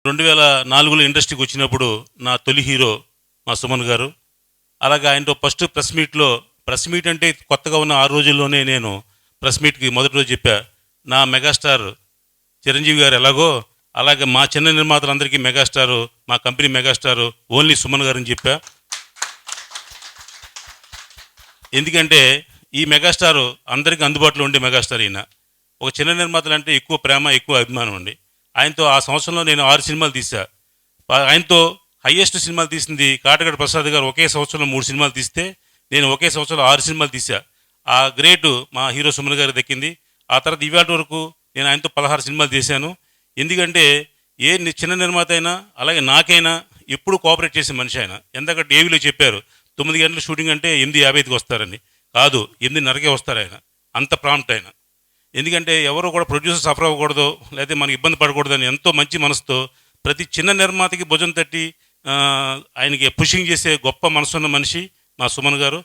2004లో ఇండస్ట్రీకి వచ్చినప్పుడు నా తొలి హీరో మా సుమన్ గారు. అలాగే ఆయనతో ఫస్ట్ ప్రెస్ మీట్ అంటే కొత్తగా ఉన్న ఆ రోజుల్లోనే నేను ప్రెస్ మీట్‌కి మొదటి రోజు చెప్పా. నా మెగాస్టార్ చిరంజీవి గారు ఎలాగో అలాగే మా చిన్న నిర్మాతలందరికీ మెగాస్టారు, మా కంపెనీ మెగాస్టారు ఓన్లీ సుమన్ గారని చెప్పా. ఎందుకంటే ఈ మెగాస్టారు అందరికీ అందుబాటులో ఉండే మెగాస్టార్ ఈయన. ఒక చిన్న నిర్మాతలంటే ఎక్కువ ప్రేమ, ఎక్కువ అభిమానం అండి. ఆయనతో ఆ సంవత్సరంలో నేను 6 సినిమాలు తీశా. ఆయనతో హైయెస్ట్ సినిమాలు తీసింది కాటగడ ప్రసాద్ గారు ఒకే సంవత్సరంలో 3 సినిమాలు తీస్తే, నేను ఒకే సంవత్సరంలో 6 సినిమాలు తీశా. ఆ గ్రేటు మా హీరో సుమన్ గారికి దక్కింది. ఆ తర్వాత ఇవాల్టి వరకు నేను ఆయనతో 16 సినిమాలు చేశాను. ఎందుకంటే చిన్న నిర్మాత అయినా అలాగే నాకైనా ఎప్పుడు కోఆపరేట్ చేసే మనిషి ఆయన. ఎందుకంటే టీవీలో చెప్పారు 9 గంటల షూటింగ్ అంటే 8:50కి వస్తారని. కాదు, 8:30కే వస్తారు ఆయన. అంత ప్రాంప్ట్ ఆయన. ఎందుకంటే ఎవరు కూడా ప్రొడ్యూసర్ సఫర్ అవ్వకూడదు, లేకపోతే మనకి ఇబ్బంది పడకూడదని ఎంతో మంచి మనసుతో ప్రతి చిన్న నిర్మాతకి భుజం తట్టి ఆయనకి పుషింగ్ చేసే గొప్ప మనసున్న మనిషి మా సుమన్ గారు.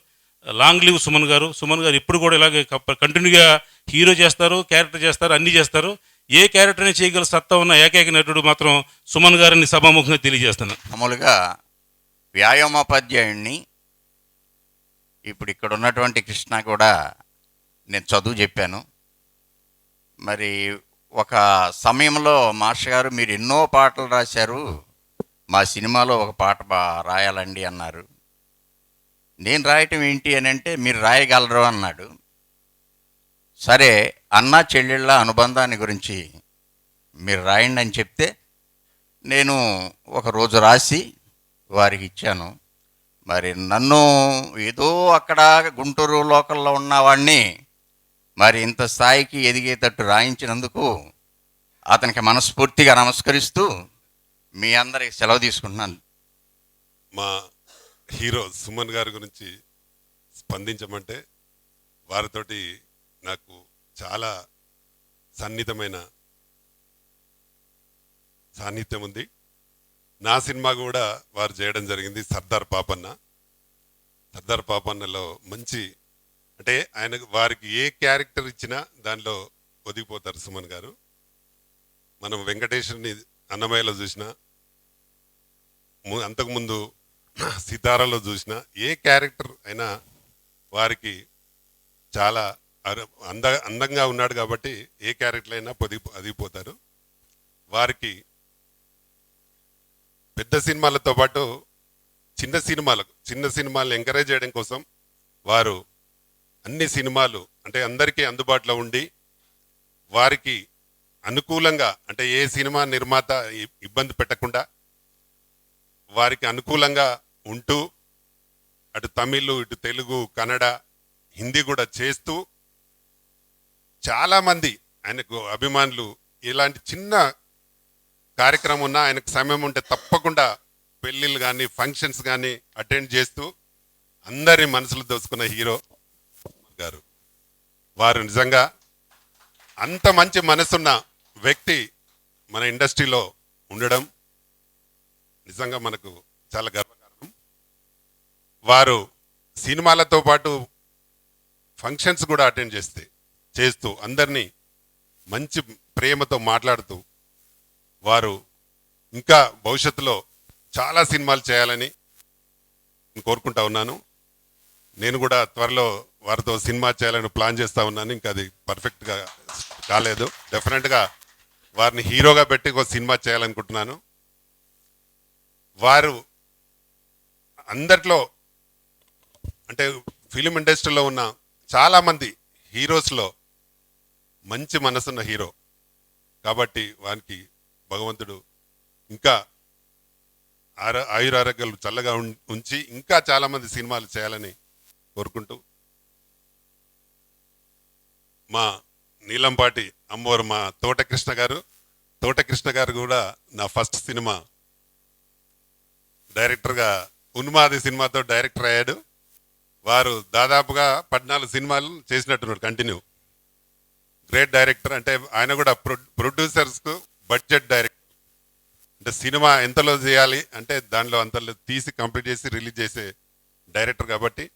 లాంగ్ లివ్ సుమన్ గారు. సుమన్ గారు ఇప్పుడు కూడా ఇలాగే కంటిన్యూగా హీరో చేస్తారు, క్యారెక్టర్ చేస్తారు, అన్నీ చేస్తారు. ఏ క్యారెక్టర్ని చేయగల సత్తా ఉన్న ఏకైక నటుడు మాత్రం సుమన్ గారిని సభాముఖంగా తెలియజేస్తాను. మామూలుగా వ్యాయామోపాధ్యాయుడిని ఇప్పుడు ఇక్కడ ఉన్నటువంటి కృష్ణ కూడా నేను చదువు చెప్పాను. మరి ఒక సమయంలో మాస్టర్ గారు మీరు ఎన్నో పాటలు రాశారు, మా సినిమాలో ఒక పాట రాయాలండి అన్నారు. నేను రాయటం ఏంటి అని అంటే మీరు రాయగలరు అన్నాడు. సరే, అన్నా చెల్లెళ్ళ అనుబంధాన్ని గురించి మీరు రాయండి అని చెప్తే నేను ఒకరోజు రాసి వారికి ఇచ్చాను. మరి నన్ను ఏదో అక్కడ గుంటూరు లోకల్లో ఉన్నవాడిని మరి ఇంత స్థాయికి ఎదిగేటట్టు రాయించినందుకు అతనికి మనస్ఫూర్తిగా నమస్కరిస్తూ మీ అందరికి సెలవు తీసుకుంటున్నాను. మా హీరో సుమన్ గారి గురించి స్పందించమంటే వారితోటి నాకు చాలా సన్నిహితమైన సాన్నిధ్యం ఉంది. నా సినిమా కూడా వారు చేయడం జరిగింది, సర్దార్ పాపన్న. సర్దార్ పాపన్నలో మంచి అంటే వారికి ఏ క్యారెక్టర్ ఇచ్చినా దానిలో ఒదిగిపోతారు సుమన్ గారు. మనం వెంకటేశ్వరుని అన్నమయ్యలో చూసినా, అంతకుముందు సితారాలో చూసినా, ఏ క్యారెక్టర్ అయినా వారికి చాలా అందంగా ఉన్నాడు కాబట్టి ఏ క్యారెక్టర్ అయినా ఒదిగిపోతారు. వారికి పెద్ద సినిమాలతో పాటు చిన్న సినిమాలను ఎంకరేజ్ చేయడం కోసం వారు అన్ని సినిమాలు అంటే అందరికీ అందుబాటులో ఉండి వారికి అనుకూలంగా అంటే ఏ సినిమా నిర్మాత ఇబ్బంది పెట్టకుండా వారికి అనుకూలంగా ఉంటూ అటు తమిళ్, ఇటు తెలుగు, కన్నడ, హిందీ కూడా చేస్తూ చాలామంది ఆయనకు అభిమానులు ఇలాంటి చిన్న కార్యక్రమం ఉన్నా ఆయనకు సమయం ఉంటే తప్పకుండా పెళ్ళిళ్ళు కానీ ఫంక్షన్స్ కానీ అటెండ్ చేస్తూ అందరి మనసులు దోసుకున్న హీరో గారు. వారు నిజంగా అంత మంచి మనసున్న వ్యక్తి మన ఇండస్ట్రీలో ఉండడం నిజంగా మనకు చాలా గర్వకారణం. వారు సినిమాలతో పాటు ఫంక్షన్స్ కూడా అటెండ్ చేస్తూ అందరినీ మంచి ప్రేమతో మాట్లాడుతూ వారు ఇంకా భవిష్యత్తులో చాలా సినిమాలు చేయాలని కోరుకుంటా ఉన్నాను. నేను కూడా త్వరలో వారితో సినిమా చేయాలని ప్లాన్ చేస్తూ ఉన్నాను. ఇంకా అది పర్ఫెక్ట్గా కాలేదు. డెఫినెట్గా వారిని హీరోగా పెట్టి ఒక సినిమా చేయాలనుకుంటున్నాను. వారు అందరిలో అంటే ఫిలిం ఇండస్ట్రీలో ఉన్న చాలామంది హీరోస్లో మంచి మనసున్న హీరో కాబట్టి వారికి భగవంతుడు ఇంకా ఆయురారోగ్యాలు చల్లగా ఉంచి ఇంకా చాలామంది సినిమాలు చేయాలని కోరుకుంటూ మా నీలంపాటి అమ్మవారు మా తోటకృష్ణ గారు కూడా నా ఫస్ట్ సినిమా డైరెక్టర్గా ఉన్మాది సినిమాతో డైరెక్టర్ అయ్యాడు. వారు దాదాపుగా 14 సినిమాలు చేసినట్టున్నాడు కంటిన్యూ. Great director. అంటే ఆయన కూడా ప్రొడ్యూసర్స్కు బడ్జెట్ డైరెక్టర్. అంటే సినిమా ఎంతలో చేయాలి అంటే దానిలో అంతలో తీసి కంప్లీట్ చేసి రిలీజ్ చేసే డైరెక్టర్ కాబట్టి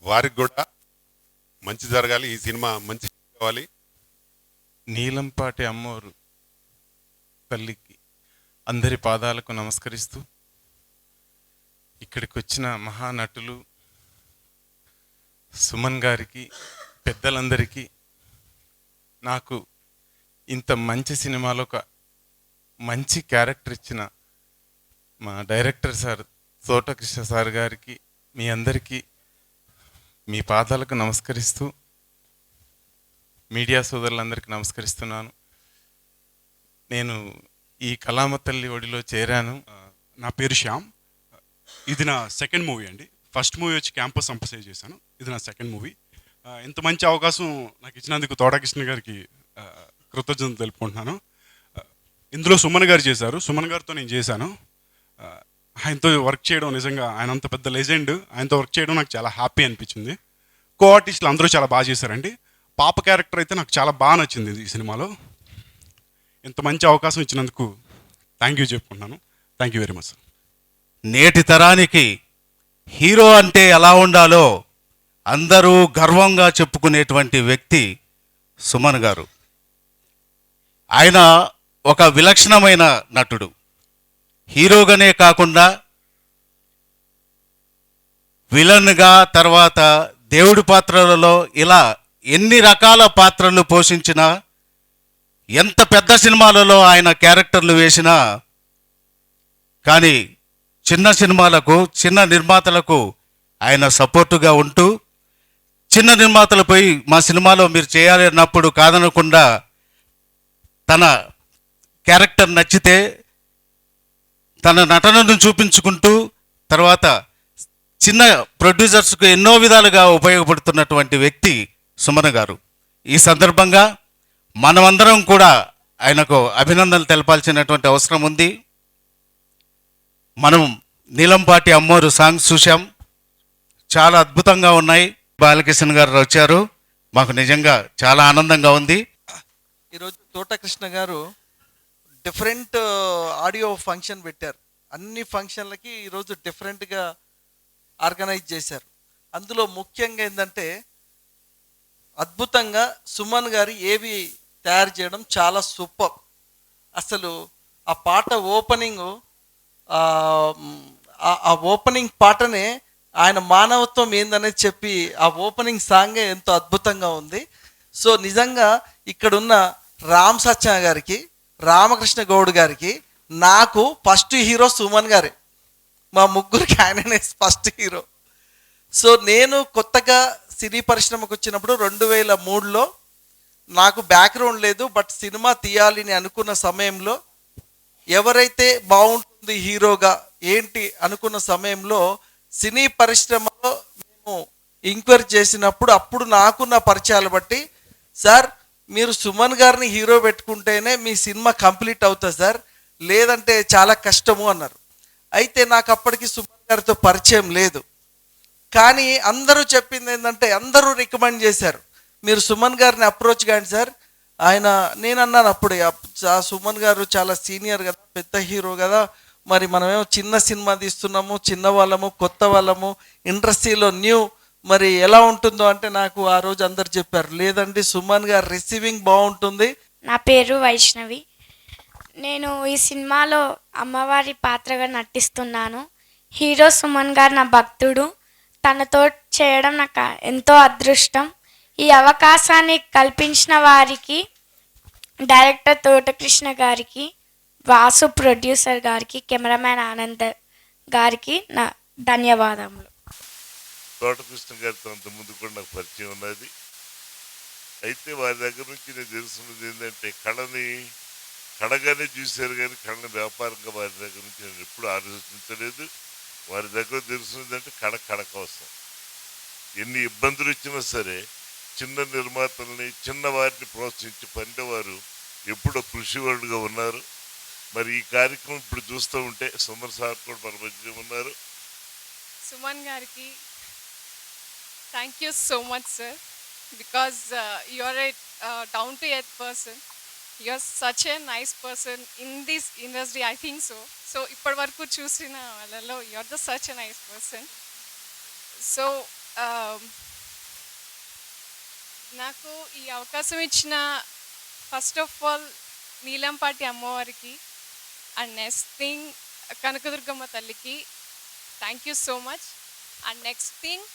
వారికి కూడా మంచి జరగాలి, ఈ సినిమా మంచి కావాలి. నీలంపాటి అమ్మోరు తల్లికి అందరి పాదాలకు నమస్కరిస్తూ, ఇక్కడికి వచ్చిన మహానటులు సుమన్ గారికి, పెద్దలందరికీ, నాకు ఇంత మంచి సినిమాలో ఒక మంచి క్యారెక్టర్ ఇచ్చిన మా డైరెక్టర్ సార్ తోటకృష్ణ సార్ గారికి, మీ అందరికీ మీ పాదాలకు నమస్కరిస్తూ, మీడియా సోదరులందరికీ నమస్కరిస్తున్నాను. నేను ఈ కళామ తల్లి ఒడిలో చేరాను. నా పేరు శ్యామ్. ఇది నా సెకండ్ మూవీ అండి. ఫస్ట్ మూవీ వచ్చి క్యాంపస్ సంపసేజ్ చేశాను. ఇది నా సెకండ్ మూవీ. ఇంత మంచి అవకాశం నాకు ఇచ్చినందుకు తోటకృష్ణ గారికి కృతజ్ఞతలు తెలుపుకుంటున్నాను. ఇందులో సుమన్ గారు చేశారు. సుమన్ గారితో నేను చేశాను. ఆయనతో వర్క్ చేయడం నిజంగా, ఆయన అంత పెద్ద లెజెండ్, ఆయనతో వర్క్ చేయడం నాకు చాలా హ్యాపీ అనిపించింది. కో ఆర్టిస్టులు అందరూ చాలా బాగా చేశారండి. పాప క్యారెక్టర్ అయితే నాకు చాలా బాగా నచ్చింది ఈ సినిమాలో. ఇంత మంచి అవకాశం ఇచ్చినందుకు థ్యాంక్ యూ చెప్పుకుంటున్నాను. Thank you very much. నేటి తరానికి హీరో అంటే ఎలా ఉండాలో అందరూ గర్వంగా చెప్పుకునేటువంటి వ్యక్తి సుమన్ గారు. ఆయన ఒక విలక్షణమైన నటుడు. హీరోగానే కాకుండా విలన్గా, తర్వాత దేవుడి పాత్రలలో ఇలా ఎన్ని రకాల పాత్రలు పోషించినా, ఎంత పెద్ద సినిమాలలో ఆయన క్యారెక్టర్లు వేసినా కానీ చిన్న సినిమాలకు, చిన్న నిర్మాతలకు ఆయన సపోర్టుగా ఉంటూ, చిన్న నిర్మాతలపై మా సినిమాలో మీరు చేయాలి అన్నప్పుడు కాదనకుండా తన క్యారెక్టర్ నచ్చితే తన నటనను చూపించుకుంటూ, తర్వాత చిన్న ప్రొడ్యూసర్స్కు ఎన్నో విధాలుగా ఉపయోగపడుతున్నటువంటి వ్యక్తి సుమన్ గారు. ఈ సందర్భంగా మనమందరం కూడా ఆయనకు అభినందనలు తెలపాల్సినటువంటి అవసరం ఉంది. మనం నీలంపాటి అమ్మోరు సాంగ్స్ చూసాం, చాలా అద్భుతంగా ఉన్నాయి. బాలకృష్ణ గారు వచ్చారు, మాకు నిజంగా చాలా ఆనందంగా ఉంది. ఈరోజు తోటకృష్ణ గారు డిఫరెంట్ ఆడియో ఫంక్షన్ పెట్టారు. అన్ని ఫంక్షన్లకి ఈరోజు డిఫరెంట్గా ఆర్గనైజ్ చేశారు. అందులో ముఖ్యంగా ఏంటంటే అద్భుతంగా సుమన్ గారు ఏవి తయారు చేయడం చాలా సూపర్. అసలు ఆ పాట ఓపెనింగ్, ఆ ఓపెనింగ్ పాటనే ఆయన మానవత్వం ఏందనేది చెప్పి ఆ ఓపెనింగ్ సాంగే ఎంతో అద్భుతంగా ఉంది. సో నిజంగా ఇక్కడున్న రామ్ సత్య గారికి, రామకృష్ణ గౌడ్ గారికి, నాకు ఫస్ట్ హీరో సుమన్ గారే. మా ముగ్గురికి ఆయననే ఫస్ట్ హీరో. సో నేను కొత్తగా సినీ పరిశ్రమకు వచ్చినప్పుడు 2003లో నాకు బ్యాక్గ్రౌండ్ లేదు, బట్ సినిమా తీయాలని అనుకున్న సమయంలో ఎవరైతే బాగుంటుంది హీరోగా ఏంటి అనుకున్న సమయంలో సినీ పరిశ్రమలో మేము ఎంక్వైరీ చేసినప్పుడు అప్పుడు నాకున్న పరిచయాలు బట్టి, సార్ మీరు సుమన్ గారిని హీరో పెట్టుకుంటేనే మీ సినిమా కంప్లీట్ అవుతుంది సార్, లేదంటే చాలా కష్టము అన్నారు. అయితే నాకు అప్పటికి సుమన్ గారితో పరిచయం లేదు. కానీ అందరూ చెప్పింది ఏంటంటే, అందరూ రికమెండ్ చేశారు, మీరు సుమన్ గారిని అప్రోచ్ కాండి సార్. నేను అన్నాను అప్పుడే, సుమన్ గారు చాలా సీనియర్ కదా, పెద్ద హీరో కదా, మరి మనమేమో చిన్న సినిమా తీస్తున్నాము, చిన్న వాళ్ళము, కొత్త వాళ్ళము, ఇండస్ట్రీలో న్యూ, మరి ఎలా ఉంటుందో అంటే నాకు ఆ రోజు అందరు చెప్పారు, లేదండి సుమన్ గారు రిసీవింగ్ బాగుంటుంది. నా పేరు వైష్ణవి. నేను ఈ సినిమాలో అమ్మవారి పాత్రగా నటిస్తున్నాను. హీరో సుమన్ గారు నా భక్తుడు. తనతో చేయడం నాకు ఎంతో అదృష్టం. ఈ అవకాశాన్ని కల్పించిన వారికి, డైరెక్టర్ తోటకృష్ణ గారికి, వాసు ప్రొడ్యూసర్ గారికి, కెమెరామ్యాన్ ఆనంద్ గారికి నా ధన్యవాదములు. తోటకృష్ణ గారితో అంత ముందు కూడా నాకు పరిచయం ఉన్నది. అయితే వారి దగ్గర నుంచి నేను తెలుసుకున్నది ఏంటంటే, కళగానే చూశారు కానీ కళని వ్యాపారంగా వారి దగ్గర నుంచి నేను ఎప్పుడు ఆలోచించలేదు. వారి దగ్గర తెలుసుకున్నదంటే కళ కోసం ఎన్ని ఇబ్బందులు వచ్చినా సరే చిన్న నిర్మాతల్ని, చిన్న వారిని ప్రోత్సహించి పండేవారు ఎప్పుడో కృషివాడుగా ఉన్నారు. మరి ఈ కార్యక్రమం ఇప్పుడు చూస్తూ ఉంటే సుమన్ సార్ కూడా మన మధ్య ఉన్నారు. సుమన్ గారికి thank you so much sir, because you are a down to earth person. You are such a nice person in this industry, I think so. So ఇప్పటి వరకు చూసిన వాళ్ళలో you are the such a nice person. So నాకు ఈ అవకాశం ఇచ్చిన first of all Neelampati అమ్మవారికి and next thing Kanakadurgamma తల్లికి thank you so much. And next thing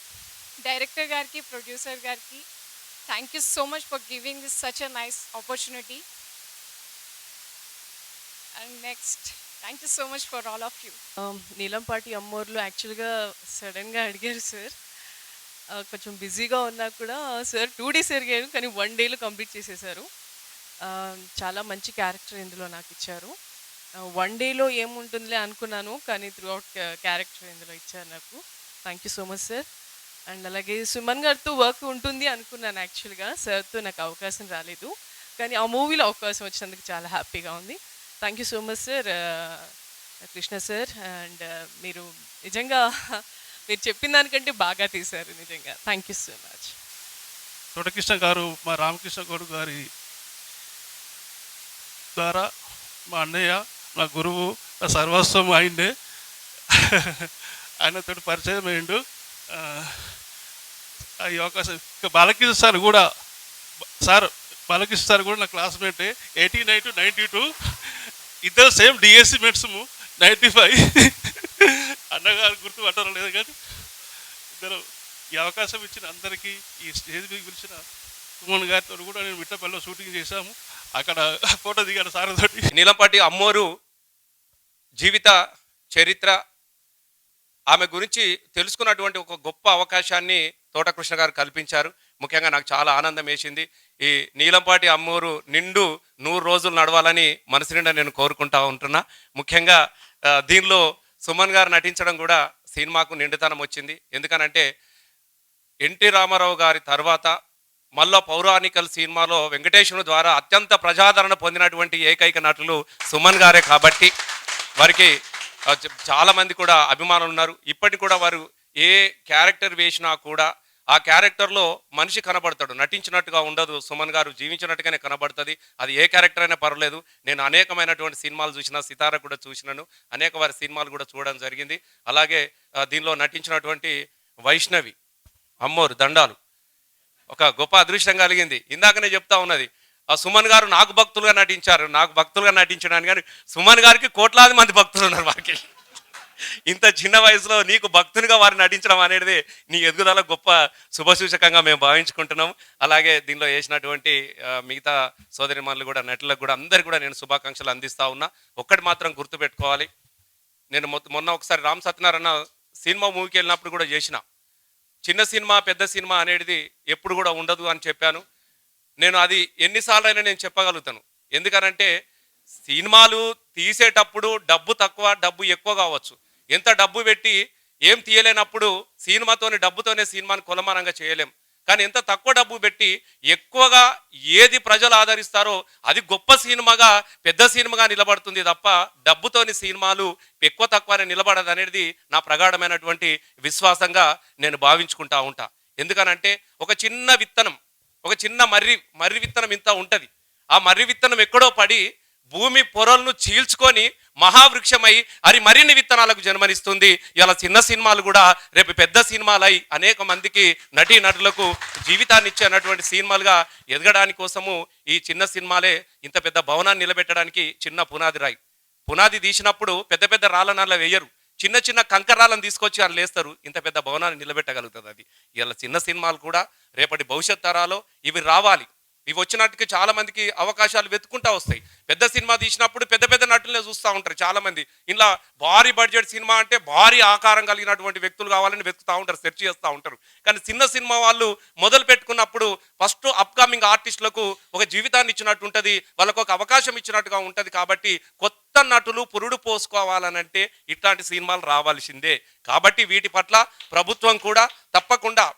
director గారికి, ప్రొడ్యూసర్ గారికి thank you so much for giving this such a nice opportunity. And next thank you so much for all of you. Neelampati అమ్మోర్లో యాక్చువల్గా సడన్గా అడిగారు sir. కొంచెం బిజీగా ఉన్నా కూడా సార్ 2 days అడిగారు, కానీ 1 dayలో కంప్లీట్ చేసేసారు. చాలా మంచి క్యారెక్టర్ ఇందులో నాకు ఇచ్చారు. 1 dayలో ఏముంటుందిలే అనుకున్నాను, కానీ త్రూ అవుట్ క్యారెక్టర్ ఇందులో ఇచ్చారు నాకు. Thank you so much sir. And అలాగే సుమన్ గారితో వర్క్ ఉంటుంది అనుకున్నాను యాక్చువల్గా, సార్తో నాకు అవకాశం రాలేదు, కానీ ఆ మూవీలో అవకాశం వచ్చినందుకు చాలా హ్యాపీగా ఉంది. Thank you so much sir Krishna sir. And మీరు నిజంగా మీరు చెప్పిన దానికంటే బాగా తీశారు నిజంగా. Thank you so much. Thotakrishna గారు మా రామకృష్ణ గౌడ్ గారి ద్వారా మా అన్నయ్య, నా గురువు, నా సర్వస్వం అయిండే. ఆయనతో పరిచయం అయ్యిండు. ఈ అవకాశం ఇంకా బాలకృష్ణ సార్ కూడా బాలకృష్ణ సార్ కూడా నా క్లాస్మేటే. 89 to 92 ఇద్దరు సేమ్ డిఎస్సి మెట్స్ 95. అన్నగారు గుర్తు పట్టడం లేదు, కానీ ఇద్దరు ఈ అవకాశం ఇచ్చిన అందరికీ, ఈ స్టేజ్ మీద పిలిచిన సుమన్ గారితో కూడా నేను మిట్టపల్లిలో షూటింగ్ చేశాము. అక్కడ ఫోటో దిగాను సార్ తోటి. నీలంపాటి అమ్మోరు జీవిత చరిత్ర, ఆమె గురించి తెలుసుకున్నటువంటి ఒక గొప్ప అవకాశాన్ని తోటకృష్ణ గారు కల్పించారు. ముఖ్యంగా నాకు చాలా ఆనందం వేసింది. ఈ నీలంపాటి అమ్మోరు నిండు 100 రోజులు నడవాలని మనసు నిండా నేను కోరుకుంటా ఉంటున్నా. ముఖ్యంగా దీనిలో సుమన్ గారు నటించడం కూడా సినిమాకు నిండుతనం వచ్చింది. ఎందుకనంటే ఎన్టీ రామారావు గారి తర్వాత మళ్ళా పౌరాణికల్ సినిమాలో వెంకటేశ్వరు ద్వారా అత్యంత ప్రజాదరణ పొందినటువంటి ఏకైక నటులు సుమన్ గారే. కాబట్టి వారికి చాలామంది కూడా అభిమానులు ఉన్నారు. ఇప్పటికి కూడా వారు ఏ క్యారెక్టర్ వేసినా కూడా ఆ క్యారెక్టర్లో మనిషి కనబడతాడు, నటించినట్టుగా ఉండదు. సుమన్ గారు జీవించినట్టుగానే కనబడుతుంది. అది ఏ క్యారెక్టర్ అయినా పర్వాలేదు. నేను అనేకమైనటువంటి సినిమాలు చూసిన, సితార కూడా చూసినాను, అనేక వారి సినిమాలు కూడా చూడడం జరిగింది. అలాగే దీనిలో నటించినటువంటి వైష్ణవి అమ్మోరు దండాలు ఒక గొప్ప అదృష్టం కలిగింది. ఇందాకనే చెప్తా ఉన్నది, ఆ సుమన్ గారు నాకు భక్తులుగా నటించడానికి, కానీ సుమన్ గారికి కోట్లాది మంది భక్తులు ఉన్నారు. వారికి ఇంత చిన్న వయసులో నీకు భక్తునిగా వారు నటించడం అనేది నీ ఎదుగుదల గొప్ప శుభసూచకంగా మేము భావించుకుంటున్నాం. అలాగే దీనిలో వేసినటువంటి మిగతా సోదరిమణులు కూడా, నటులకు కూడా, అందరికీ కూడా నేను శుభాకాంక్షలు అందిస్తా ఉన్నా. ఒక్కటి మాత్రం గుర్తుపెట్టుకోవాలి, నేను మొన్న ఒకసారి రామ్ సత్యనారాయణ సినిమా మూవీకి వెళ్ళినప్పుడు కూడా చేసిన, చిన్న సినిమా పెద్ద సినిమా అనేది ఎప్పుడు కూడా ఉండదు అని చెప్పాను. నేను అది ఎన్నిసార్లు అయినా నేను చెప్పగలుగుతాను. ఎందుకనంటే సినిమాలు తీసేటప్పుడు డబ్బు తక్కువ, డబ్బు ఎక్కువ కావచ్చు. ఎంత డబ్బు పెట్టి ఏం తీయలేనప్పుడు డబ్బుతోనే సినిమాని కొలమానంగా చేయలేం. కానీ ఎంత తక్కువ డబ్బు పెట్టి ఎక్కువగా ఏది ప్రజలు ఆదరిస్తారో అది గొప్ప సినిమాగా, పెద్ద సినిమాగా నిలబడుతుంది తప్ప డబ్బుతోని సినిమాలు ఎక్కువ తక్కువనే నిలబడదు అనేది నా ప్రగాఢమైనటువంటి విశ్వాసంగా నేను భావించుకుంటా ఉంటా. ఎందుకనంటే ఒక చిన్న విత్తనం, ఒక చిన్న మర్రి విత్తనం ఇంత ఉంటుంది. ఆ మర్రి విత్తనం ఎక్కడో పడి భూమి పొరలను చీల్చుకొని మహావృక్షమై అది మరిన్ని విత్తనాలకు జన్మనిస్తుంది. ఇలా చిన్న సినిమాలు కూడా రేపు పెద్ద సినిమాలై అనేక మందికి నటులకు జీవితాన్ని ఇచ్చేటువంటి సినిమాలుగా ఎదగడానికి కోసము ఈ చిన్న సినిమాలే ఇంత పెద్ద భవనాన్ని నిలబెట్టడానికి చిన్న పునాది తీసినప్పుడు పెద్ద పెద్ద రాళ్ళ వేయరు, చిన్న చిన్న కంకరాలను తీసుకొచ్చి వాళ్ళు లేస్తారు. ఇంత పెద్ద భవనాన్ని నిలబెట్టగలుగుతుంది అది. ఇలా చిన్న సినిమాలు కూడా రేపటి భవిష్యత్ తరాలో ఇవి రావాలి. ఇవి వచ్చినట్టుకి చాలా మందికి అవకాశాలు వెతుకుంటా వస్తాయి. పెద్ద సినిమా తీసినప్పుడు పెద్ద పెద్ద నటులనే చూస్తూ ఉంటారు చాలామంది. ఇలా భారీ బడ్జెట్ సినిమా అంటే భారీ ఆకారం కలిగినటువంటి వ్యక్తులు కావాలని వెతుకుతూ ఉంటారు, సెర్చ్ చేస్తూ ఉంటారు. కానీ చిన్న సినిమా వాళ్ళు మొదలు పెట్టుకున్నప్పుడు ఫస్ట్ అప్కమింగ్ ఆర్టిస్టులకు ఒక జీవితాన్ని ఇచ్చినట్టు ఉంటుంది, వాళ్ళకు ఒక అవకాశం ఇచ్చినట్టుగా ఉంటుంది. కాబట్టి కొత్త నటులు పురుడు పోసుకోవాలనంటే ఇట్లాంటి సినిమాలు రావాల్సిందే. కాబట్టి వీటి పట్ల ప్రభుత్వం కూడా తప్పకుండా,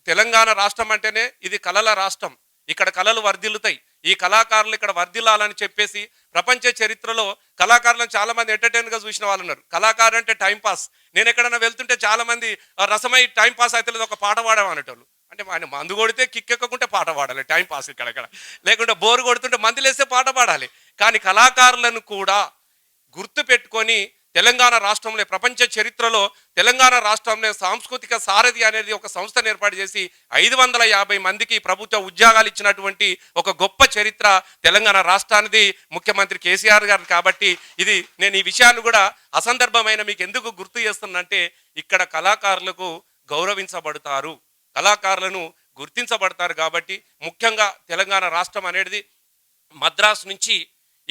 తెలంగాణ రాష్ట్రం అంటేనే ఇది కళల రాష్ట్రం, ఇక్కడ కళలు వర్ధిల్లుతాయి, ఈ కళాకారులు ఇక్కడ వర్ధిల్లాలని చెప్పేసి ప్రపంచ చరిత్రలో కళాకారులను చాలామంది ఎంటర్టైన్గా చూసిన వాళ్ళు ఉన్నారు. కళాకారు అంటే టైంపాస్. నేను ఎక్కడైనా వెళ్తుంటే చాలామంది రసమై టైంపాస్ అయితే లేదు ఒక పాట పాడమనేటోళ్ళు. అంటే ఆయన మందు కొడితే కిక్కెక్కకుంటే పాట పాడాలి, టైంపాస్ ఇక్కడ లేకుంటే బోరు కొడుతుంటే మందులేస్తే పాట పాడాలి. కానీ కళాకారులను కూడా గుర్తు పెట్టుకొని తెలంగాణ రాష్ట్రంలో ప్రపంచ చరిత్రలో తెలంగాణ రాష్ట్రంలో సాంస్కృతిక సారథి అనేది ఒక సంస్థను ఏర్పాటు చేసి 550 మందికి ప్రభుత్వ ఉద్యోగాలు ఇచ్చినటువంటి ఒక గొప్ప చరిత్ర తెలంగాణ రాష్ట్రానికి ముఖ్యమంత్రి కేసీఆర్ గారు. కాబట్టి ఇది నేను ఈ విషయాన్ని కూడా అసందర్భమైన మీకు ఎందుకు గుర్తు చేస్తున్నానంటే ఇక్కడ కళాకారులకు గౌరవించబడతారు, కళాకారులను గుర్తించబడతారు. కాబట్టి ముఖ్యంగా తెలంగాణ రాష్ట్రం అనేది మద్రాసు నుంచి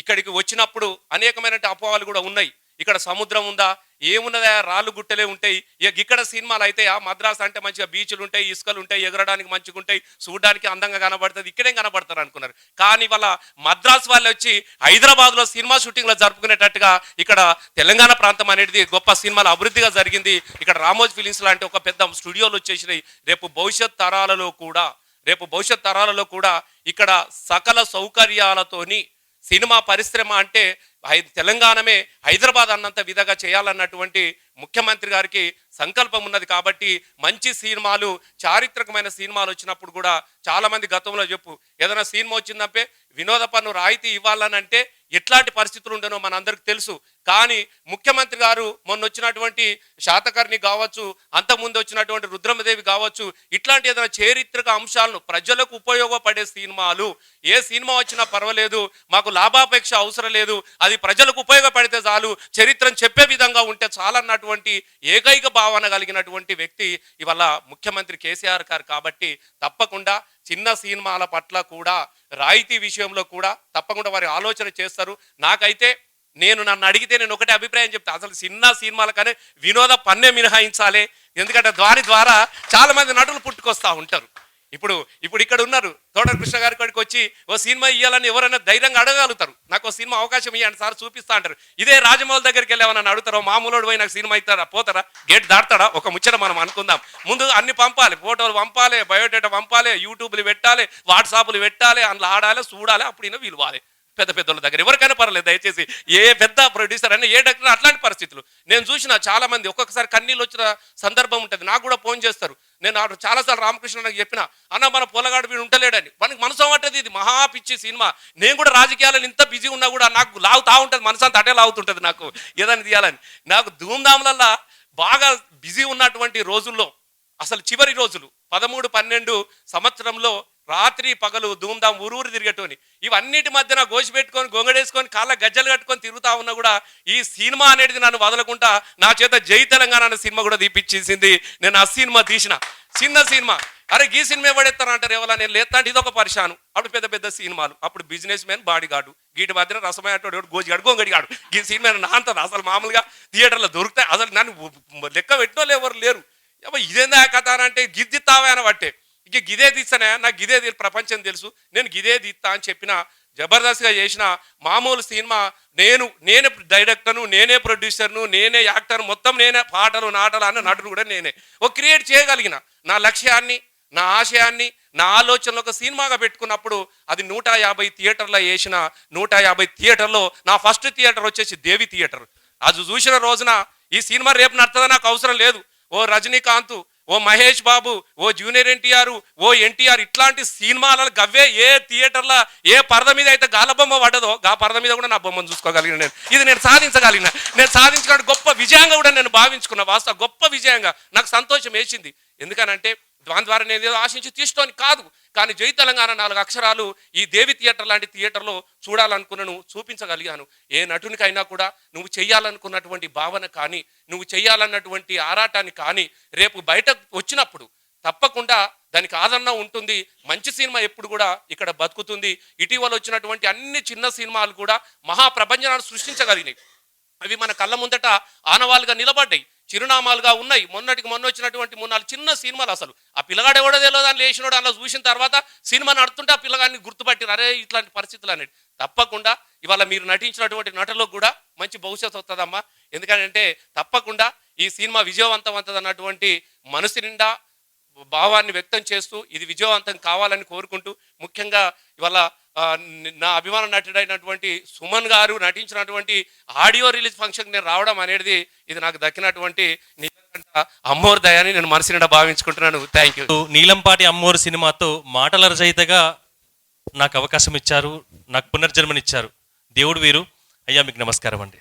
ఇక్కడికి వచ్చినప్పుడు అనేకమైన అపోహలు కూడా ఉన్నాయి. ఇక్కడ సముద్రం ఉందా, ఏమున్నదా, రాళ్ళు గుట్టలే ఉంటాయి, ఇక ఇక్కడ సినిమాలు అయితే ఆ మద్రాసు అంటే మంచిగా బీచ్లు ఉంటాయి, ఇసుకలు ఉంటాయి, ఎగరడానికి మంచిగా ఉంటాయి, చూడడానికి అందంగా కనబడుతుంది, ఇక్కడేం కనబడతారు అనుకున్నారు. కానీ వాళ్ళ మద్రాసు వాళ్ళు వచ్చి హైదరాబాద్లో సినిమా షూటింగ్లో జరుపుకునేటట్టుగా ఇక్కడ తెలంగాణ ప్రాంతం అనేది గొప్ప సినిమాల అభివృద్ధిగా జరిగింది. ఇక్కడ రామోజీ ఫిలిమ్స్ లాంటి ఒక పెద్ద స్టూడియోలు వచ్చేసినాయి. రేపు భవిష్యత్ తరాలలో కూడా ఇక్కడ సకల సౌకర్యాలతోని సినిమా పరిశ్రమ అంటే తెలంగాణమే హైదరాబాద్ అన్నంత విధంగా చేయాలన్నటువంటి ముఖ్యమంత్రి గారికి సంకల్పం ఉన్నది. కాబట్టి మంచి సినిమాలు, చారిత్రకమైన సినిమాలు వచ్చినప్పుడు కూడా చాలామంది గతంలో ఏదైనా సినిమా వచ్చిందంటే వినోద పన్ను రాయితీ ఇవ్వాలనంటే ఎట్లాంటి పరిస్థితులు ఉండనో మనందరికీ తెలుసు. కానీ ముఖ్యమంత్రి గారు మొన్న వచ్చినటువంటి శాతకర్ణి కావచ్చు, అంతకుముందు వచ్చినటువంటి రుద్రమదేవి కావచ్చు, ఇట్లాంటి ఏదైనా చారిత్రక అంశాలను ప్రజలకు ఉపయోగపడే సినిమాలు, ఏ సినిమా వచ్చినా పర్వాలేదు, మాకు లాభాపేక్ష అవసరం లేదు, అది ప్రజలకు ఉపయోగపడితే చాలు, చరిత్రను చెప్పే విధంగా ఉంటే చాలన్నటువంటి ఏకైక భావన కలిగినటువంటి వ్యక్తి ఇవాళ ముఖ్యమంత్రి కేసీఆర్ గారు. కాబట్టి తప్పకుండా చిన్న సినిమాల పట్ల కూడా రాయితీ విషయంలో కూడా తప్పకుండా వారి ఆలోచన చేస్తారు. నాకైతే నన్ను అడిగితే నేను ఒకటే అభిప్రాయం చెప్తా, అసలు చిన్న సినిమాలకనే వినోద పన్నే మినహాయించాలి. ఎందుకంటే దాని ద్వారా చాలా మంది నటులు పుట్టుకొస్తూ ఉంటారు. ఇప్పుడు ఇక్కడ ఉన్నారు, తోట కృష్ణ గారి కాడికి వచ్చి ఓ సినిమా ఇవ్వాలని ఎవరైనా ధైర్యంగా అడగలుగుతారు. నాకు ఓ సినిమా అవకాశం ఇవ్వండి సార్ చూపిస్తా అంటారు. ఇదే రాజమౌళి దగ్గరికి వెళ్ళామని అడుగుతారో, మామూలు పోయి నాకు సినిమా ఇస్తారా, పోతారా, గేట్ దాటుతాడా? ఒక ముచ్చట మనం అనుకుందాం. ముందు అన్ని పంపాలి, ఫోటోలు పంపాలి, బయోడేటా పంపాలి, యూట్యూబ్లు పెట్టాలి, వాట్సాప్లు పెట్టాలి, అందులో ఆడాలి, చూడాలి, అప్పుడు విలువాలి. పెద్ద పెద్దోళ్ళ దగ్గర ఎవరికైనా పర్లేదు, దయచేసి ఏ పెద్ద ప్రొడ్యూసర్ అయినా ఏ డైరెక్టర్ అట్లాంటి పరిస్థితులు నేను చూసిన చాలా మంది ఒక్కొక్కసారి కన్నీళ్ళు వచ్చిన సందర్భం ఉంటుంది. నాకు కూడా ఫోన్ చేస్తారు. నేను చాలాసార్లు రామకృష్ణ నాకు చెప్పిన, అన్న మన పొలగాడు వీడు ఉంటలేడని. మనకి మనసు అవ్వట్లేదు, ఇది మహా పిచ్చి సినిమా. నేను కూడా రాజకీయాలను ఇంత బిజీ ఉన్నా కూడా నాకు లాగుతా ఉంటుంది, మనసు అంతా అటే లాగుతుంటుంది నాకు ఏదైనా తీయాలని. నాకు ధూమ్ధాములల్లా బాగా బిజీ ఉన్నటువంటి రోజుల్లో, అసలు చివరి రోజులు 13, 12 సంవత్సరంలో రాత్రి పగలు ధూమ్ధాం ఊరూరు తిరిగేటోని, ఇవన్నిటి మధ్యన గోసి పెట్టుకొని గొంగడేసుకొని కాళ్ళ గజ్జలు కట్టుకొని తిరుగుతా ఉన్నా కూడా ఈ సినిమా అనేది నన్ను వదలకుండా నా చేత జై తెలంగాణ అనే సినిమా కూడా తీపిచ్చేసింది. నేను ఆ సినిమా తీసిన చిన్న సినిమా. అరే ఈ సినిమా ఎవడెత్తారు అంటారు, ఎవరా నేను లేస్తా అంటే ఇదొక పరిశాను. అప్పుడు పెద్ద పెద్ద సినిమాలు, అప్పుడు బిజినెస్ మ్యాన్, బాడీగార్డు, గీటి మధ్యన రసమయ్యేటోడు, గోజిగాడు, గొంగడిగాడు. ఈ సినిమా నా అంతది అసలు మామూలుగా థియేటర్లో దొరుకుతాయి. అసలు నన్ను లెక్క పెట్టినోళ్ళు ఎవరు లేరు. ఇదేందా కథ అంటే గిద్దిత్తావే అని బట్టే, ఇక గిదే తీస్తానే, నాకు గిదే ప్రపంచం తెలుసు, నేను గిదే తీస్తా అని చెప్పిన జబర్దస్త్గా చేసిన మామూలు సినిమా. నేనే డైరెక్టర్ను, నేనే ప్రొడ్యూసర్ను, నేనే యాక్టర్, మొత్తం నేనే, పాటలు నాటలు అన్న నటుడు కూడా నేనే. క్రియేట్ చేయగలిగిన నా లక్ష్యాన్ని, నా ఆశయాన్ని, నా ఆలోచనలు ఒక సినిమాగా పెట్టుకున్నప్పుడు అది 150 థియేటర్లో వేసిన 150 థియేటర్లో నా ఫస్ట్ థియేటర్ వచ్చేసి దేవి థియేటర్. అది చూసిన రోజున ఈ సినిమా రేపు నడుతుందా నాకు అవసరం లేదు. ఓ రజనీకాంత్, ఓ మహేష్ బాబు, ఓ జూనియర్ ఎన్టీఆర్, ఓ ఎన్టీఆర్, ఇట్లాంటి సినిమాలలో గవ్వే ఏ థియేటర్లో ఏ పరద మీద అయితే గాలబొమ్మ పడ్డదో ఆ పరద మీద కూడా నా బొమ్మను చూసుకోగలిగిన నేను. ఇది నేను సాధించిన గొప్ప విజయంగా కూడా నేను భావించుకున్నా. వాస్తవ గొప్ప విజయంగా నాకు సంతోషం వేసింది. ఎందుకనంటే దాని ద్వారా నేను ఏదో ఆశించి తీసుకోని కాదు, కానీ జై తెలంగాణ 4 అక్షరాలు ఈ దేవి థియేటర్ లాంటి థియేటర్లో చూడాలనుకున్నాను, చూపించగలిగాను. ఏ నటునికైనా కూడా నువ్వు చెయ్యాలనుకున్నటువంటి భావన కానీ, నువ్వు చెయ్యాలన్నటువంటి ఆరాటాన్ని కానీ రేపు బయట వచ్చినప్పుడు తప్పకుండా దానికి ఆదరణ ఉంటుంది. మంచి సినిమా ఎప్పుడు కూడా ఇక్కడ బతుకుతుంది. ఇటీవల వచ్చినటువంటి అన్ని చిన్న సినిమాలు కూడా మహాప్రపంచాన్ని సృష్టించగలిగినాయి. అవి మన కళ్ళ ముందట ఆనవాళ్ళుగా నిలబడ్డాయి, చిరునామాలుగా ఉన్నాయి. మొన్న వచ్చినటువంటి 3-4 చిన్న సినిమాలు, అసలు ఆ పిల్లగాడు ఎవడో తెలియదు, దాన్ని లేచినోడు అలా చూసిన తర్వాత సినిమా నడుతుంటే ఆ పిల్లగాడిని గుర్తుపట్టిరు, అరే ఇట్లాంటి పరిస్థితులు అనేది. తప్పకుండా ఇవాళ మీరు నటించినటువంటి నటులకు కూడా మంచి భవిష్యత్తు వస్తుందమ్మా. ఎందుకంటే తప్పకుండా ఈ సినిమా విజయవంతం అన్నటువంటి మనసు నిండా భావాన్ని వ్యక్తం చేస్తూ ఇది విజయవంతం కావాలని కోరుకుంటూ, ముఖ్యంగా ఇవాళ నా అభిమాన నటుడైనటువంటి సుమన్ గారు నటించినటువంటి ఆడియో రిలీజ్ ఫంక్షన్ నేను రావడం అనేది ఇది నాకు దక్కినటువంటి అమ్మోరు దయాన్ని నేను మనసు నిండా భావించుకుంటున్నాను. Thank you. నీలంపాటి అమ్మోరు సినిమాతో మాటల రచయితగా నాకు అవకాశం ఇచ్చారు, నాకు పునర్జన్మనిచ్చారు దేవుడు వీరు. అయ్యా మీకు నమస్కారం అండి.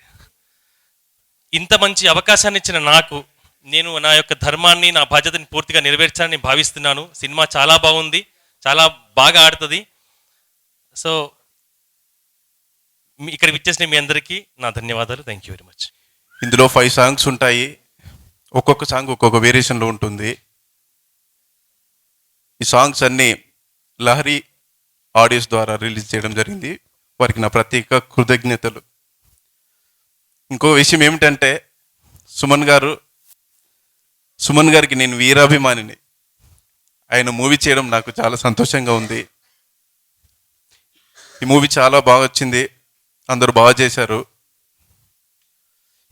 ఇంత మంచి అవకాశాన్ని ఇచ్చిన నాకు నేను నా యొక్క ధర్మాన్ని నా బాధ్యతని పూర్తిగా నెరవేర్చాలని భావిస్తున్నాను. సినిమా చాలా బాగుంది, చాలా బాగా ఆడుతుంది. సో ఇక్కడ విచ్చేసిన మీ అందరికీ నా ధన్యవాదాలు. Thank you very much. ఇందులో 5 సాంగ్స్ ఉంటాయి. ఒక్కొక్క సాంగ్ ఒక్కొక్క వేరియేషన్లో ఉంటుంది. ఈ సాంగ్స్ అన్నీ లహరి ఆడియోస్ ద్వారా రిలీజ్ చేయడం జరిగింది. వారికి నా ప్రత్యేక కృతజ్ఞతలు. ఇంకో విషయం ఏమిటంటే సుమన్ గారికి నేను వీరాభిమానిని. ఆయన మూవీ చేయడం నాకు చాలా సంతోషంగా ఉంది. ఈ మూవీ చాలా బాగా వచ్చింది, అందరూ బాగా చేశారు.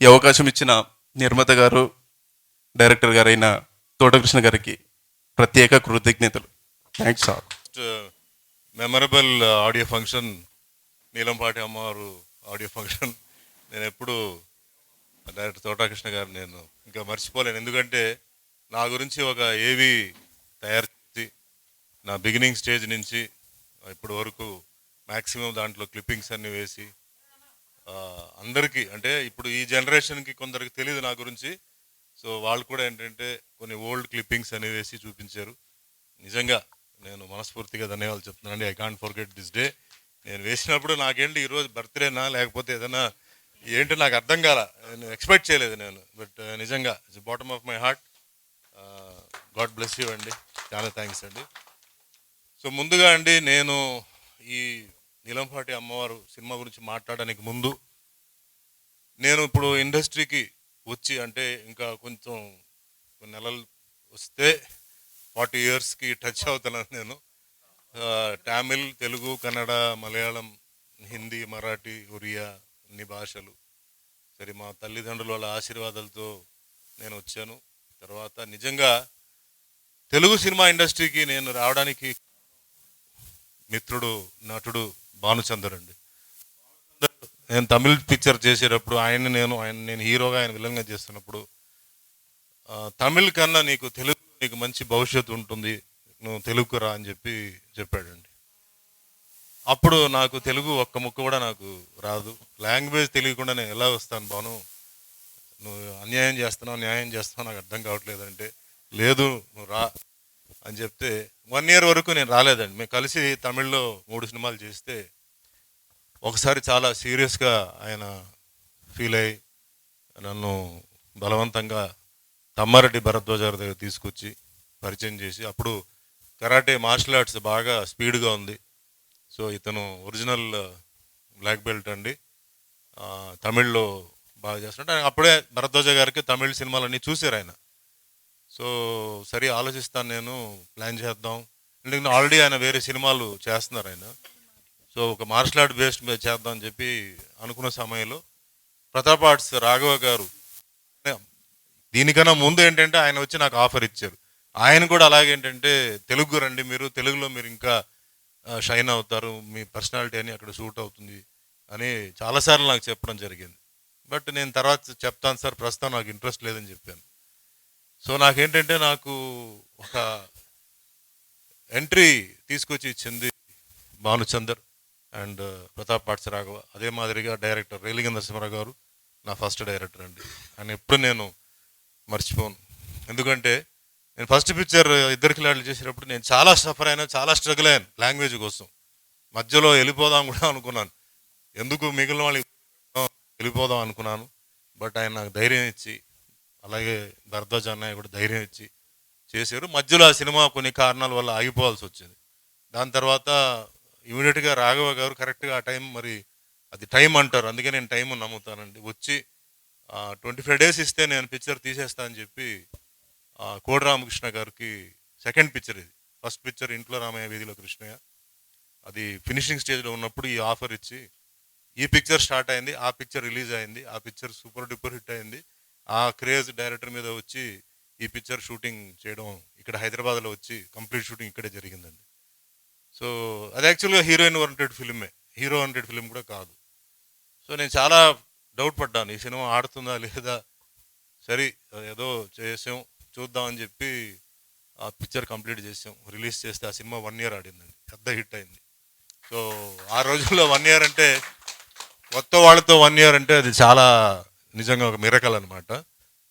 ఈ అవకాశం ఇచ్చిన నిర్మాత గారు, డైరెక్టర్ గారైన తోటకృష్ణ గారికి ప్రత్యేక కృతజ్ఞతలు. Thanks sir. Memorable audio function, Neelampati అమ్మవారు ఆడియో ఫంక్షన్. నేను ఎప్పుడు డైరెక్టర్ తోటకృష్ణ గారు నేను ఇంకా మర్చిపోలేను. ఎందుకంటే నా గురించి ఒక ఏవి తయారు చేసి నా బిగినింగ్ స్టేజ్ నుంచి ఇప్పటి వరకు మ్యాక్సిమం దాంట్లో క్లిప్పింగ్స్ అన్నీ వేసి అందరికీ, అంటే ఇప్పుడు ఈ జనరేషన్కి కొందరికి తెలియదు నా గురించి. సో వాళ్ళు కూడా ఏంటంటే కొన్ని ఓల్డ్ క్లిప్పింగ్స్ అనేవి వేసి చూపించారు. నిజంగా నేను మనస్ఫూర్తిగా ధన్యవాదాలు చెప్తున్నానండి. I can't forget this day. నేను వేసినప్పుడు నాకేంటి ఈరోజు బర్త్డేనా లేకపోతే ఏదైనా ఏంటి నాకు అర్థం కాల, నేను ఎక్స్పెక్ట్ చేయలేదు నేను. బట్ నిజంగా it's bottom of my heart. God bless you అండి, చాలా థ్యాంక్స్ అండి. సో ముందుగా అండి, నేను ఈ నీలంపాటి అమ్మవారు సినిమా గురించి మాట్లాడడానికి ముందు, నేను ఇప్పుడు ఇండస్ట్రీకి వచ్చి అంటే ఇంకా కొంచెం కొన్ని నెలలు వస్తే 40 ఇయర్స్కి టచ్ అవుతున్నాను నేను. తమిళ్, తెలుగు, కన్నడ, మలయాళం, హిందీ, మరాఠీ, ఒరియా అన్ని భాషలు. సరే, మా తల్లిదండ్రుల వాళ్ళ ఆశీర్వాదాలతో నేను వచ్చాను. తర్వాత నిజంగా తెలుగు సినిమా ఇండస్ట్రీకి నేను రావడానికి మిత్రుడు, నటుడు భానుచందర్ అండి. నేను తమిళ్ పిక్చర్ చేసేటప్పుడు నేను హీరోగా, ఆయన విలన్గా చేస్తున్నప్పుడు తమిళ్ కన్నా నీకు మంచి భవిష్యత్తు ఉంటుంది, నువ్వు తెలుగుకు రా అని చెప్పాడండి. అప్పుడు నాకు తెలుగు ఒక్క ముక్క కూడా నాకు రాదు. లాంగ్వేజ్ తెలియకుండా నేను ఎలా వస్తాను భాను, నువ్వు అన్యాయం చేస్తున్నావు, న్యాయం చేస్తున్నావు, నాకు అర్థం కావట్లేదంటే, లేదు నువ్వు రా అని చెప్తే 1 ఇయర్ వరకు నేను రాలేదండి. మేము కలిసి తమిళ్లో 3 సినిమాలు చేస్తే ఒకసారి చాలా సీరియస్గా ఆయన ఫీల్ అయ్యి నన్ను బలవంతంగా తమ్మారెడ్డి భరద్వాజ గారి దగ్గర తీసుకొచ్చి పరిచయం చేసి, అప్పుడు కరాటే మార్షల్ ఆర్ట్స్ బాగా స్పీడ్గా ఉంది. సో ఇతను ఒరిజినల్ బ్లాక్ బెల్ట్ అండి, తమిళ్లో బాగా చేస్తుంటే అప్పుడే భరద్వాజ గారికి తమిళ్ సినిమాలన్నీ చూశారు ఆయన. సో సరే ఆలోచిస్తాను, నేను ప్లాన్ చేద్దాం. ఎందుకంటే ఆల్రెడీ ఆయన వేరే సినిమాలు చేస్తున్నారు ఆయన. సో ఒక మార్షల్ ఆర్ట్ బేస్డ్ మీద చేద్దాం అని చెప్పి అనుకున్న సమయంలో ప్రతాప్ ఆర్ట్స్ రాఘవ గారు, దీనికన్నా ముందు ఏంటంటే ఆయన వచ్చి నాకు ఆఫర్ ఇచ్చారు. ఆయన కూడా అలాగేంటంటే తెలుగు రండి, మీరు తెలుగులో మీరు ఇంకా షైన్ అవుతారు, మీ పర్సనాలిటీ అని అక్కడ షూట్ అవుతుంది అని చాలాసార్లు నాకు చెప్పడం జరిగింది. బట్ నేను తర్వాత చెప్తాను సార్, ప్రస్తుతం నాకు ఇంట్రెస్ట్ లేదని చెప్పాను. సో నాకేంటంటే నాకు ఒక ఎంట్రీ తీసుకొచ్చి ఇచ్చింది భానుచందర్ అండ్ ప్రతాప్ ఆర్ట్స్ రాఘవ. అదే మాదిరిగా డైరెక్టర్ రేలింగ నరసింహారావు గారు నా ఫస్ట్ డైరెక్టర్ అండి. ఆయన ఎప్పుడు నేను మర్చిపోను. ఎందుకంటే నేను ఫస్ట్ పిక్చర్ ఇద్దరు కిలాడులు చేసేటప్పుడు నేను చాలా సఫర్ అయినా, చాలా స్ట్రగుల్ అయ్యాను లాంగ్వేజ్ కోసం. మధ్యలో వెళ్ళిపోదాం కూడా అనుకున్నాను, ఎందుకు మిగిలిన వాళ్ళు వెళ్ళిపోదాం అనుకున్నాను. బట్ ఆయన నాకు ధైర్యం ఇచ్చి, అలాగే భరద్వాజ అన్నయ్య కూడా ధైర్యం ఇచ్చి చేశారు. మధ్యలో ఆ సినిమా కొన్ని కారణాల వల్ల ఆగిపోవాల్సి వచ్చింది. దాని తర్వాత ఇమీడియట్గా రాఘవ గారు కరెక్ట్గా ఆ టైం, మరి అది టైం అంటారు, అందుకే నేను టైం నమ్ముతానండి, వచ్చి 25 days ఇస్తే నేను పిక్చర్ తీసేస్తా అని చెప్పి కోడి రామకృష్ణ గారికి సెకండ్ పిక్చర్, ఇది ఫస్ట్ పిక్చర్ ఇంట్లో రామయ్య వీధిలో కృష్ణయ్య, అది ఫినిషింగ్ స్టేజ్లో ఉన్నప్పుడు ఈ ఆఫర్ ఇచ్చి ఈ పిక్చర్ స్టార్ట్ అయింది, ఆ పిక్చర్ రిలీజ్ అయింది, ఆ పిక్చర్ సూపర్ డూపర్ హిట్ అయింది. ఆ క్రేజ్ డైరెక్టర్ మీద వచ్చి ఈ పిక్చర్ షూటింగ్ చేయడం ఇక్కడ హైదరాబాద్లో వచ్చి కంప్లీట్ షూటింగ్ ఇక్కడే జరిగిందండి. సో అది యాక్చువల్గా హీరోయిన్ ఓరియంటెడ్ ఫిల్మే, హీరో ఓరియంటెడ్ ఫిల్మ్ కూడా కాదు. సో నేను చాలా డౌట్ పడ్డాను, ఈ సినిమా ఆడుతుందా లేదా. సరే ఏదో చేసాం, చూద్దామని చెప్పి ఆ పిక్చర్ కంప్లీట్ చేసాం, రిలీజ్ చేస్తే ఆ సినిమా 1 year ఆడిందండి, పెద్ద హిట్ అయింది. సో ఆ రోజుల్లో 1 year అంటే, కొత్త వాళ్ళతో 1 year అంటే అది చాలా నిజంగా ఒక మిరకల్ అనమాట.